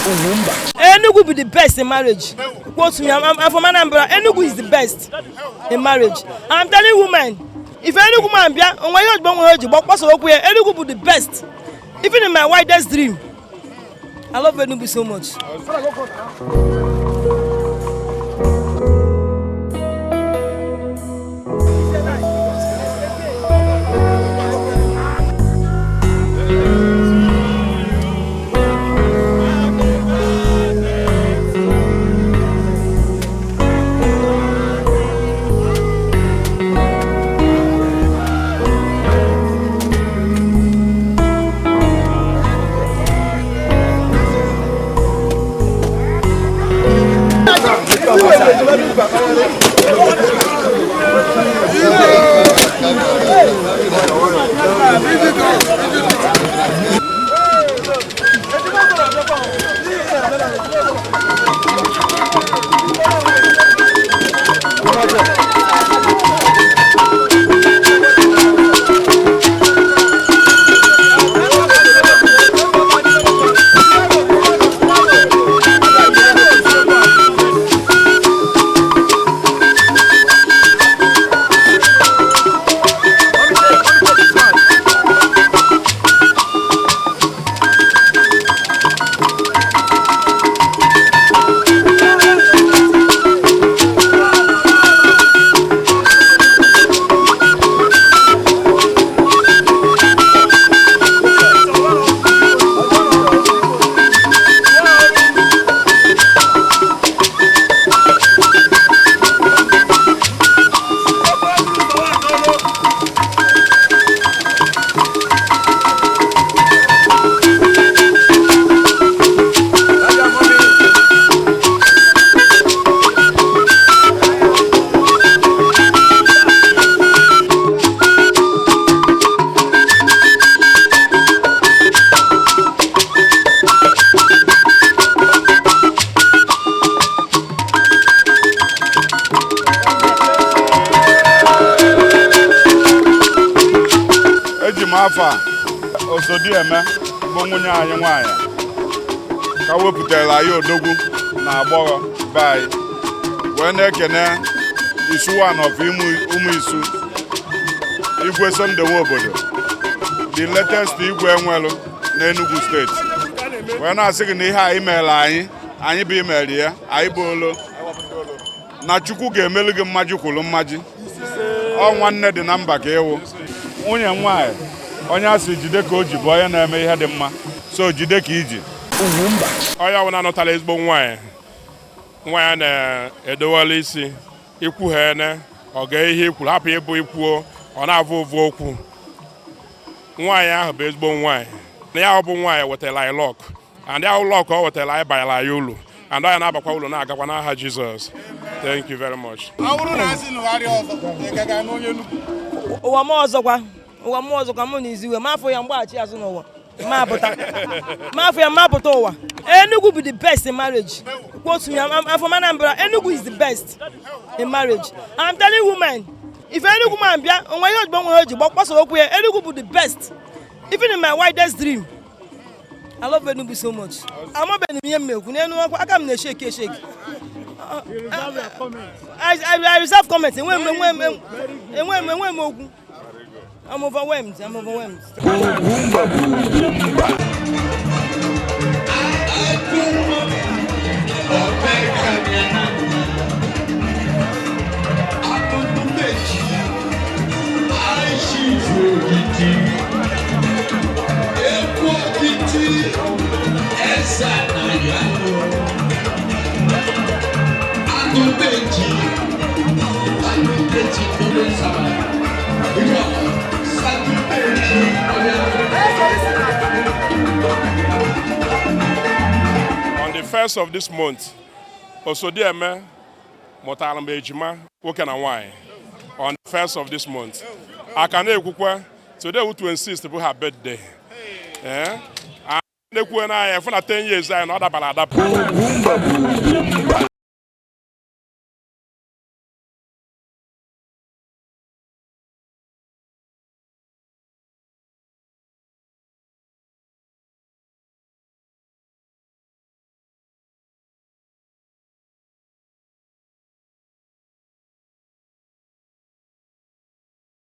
Enugu be the best in marriage. Quote me, I'm from Anambra. Enugu is the best in marriage. I'm telling women, if Enugu man be Enugu be the best. Even in my wildest dream. I love Enugu so much. Afa osodieme bụ nwunye anyị nwanyị ka wepụtara anyị odogwu na agbọghọ bai wee na-ekene isuwan of ụmụ isu igwe sondewe obodo the latest igwe enwelu na Enugu steeti wee na-asị gị na ihe anyị mere anyị bụ imeri ya anyị bụ olo na Chukwu ga-emelu gị mmaji kwuru mmaji ọ nwanne dị na mba ka ewu nwunye nwanyị onye asị jide ka o ji bụ onye na-eme ihe dị mma so jide ka iji onye ọbụla anọtala ezigbo nwaanyị na-edowela isi ikwu ha ene ọ ga ihe ikwuru hapụ ịbụ ikwuo ọ na-avụ ụvụ okwu nwaanyị ahụ bụ ezigbo nwaanyị na ya ọ bụ nwaanyị wetara anyị lọk and ya lọk ọ wetara anyị banyere anyị ụlọ and onye na-abakwa ụlọ na-agakwa n'aha Jizọs. Thank you very much. Ụwa m ọzọkwa mụ na iziwe mafọ ya mgbaghachi azụ n'ụwa mafọ ya mapụta ụwa. Enugu be the best in marriage. Quote me, I'm from Anambra. Enugu is the best in marriage. I'm telling women, if Enugu man be Enugu be the best. Even in my wildest dream. I love Enugu so much. I'm not going to shake. I reserve comments. I'm overwhelmed. On the 1st of this month, Osodieme Motalambe Ejima woke na nwanyị. On the 1st of this month, Akane today we to insist about her birthday. And for 10 years I know that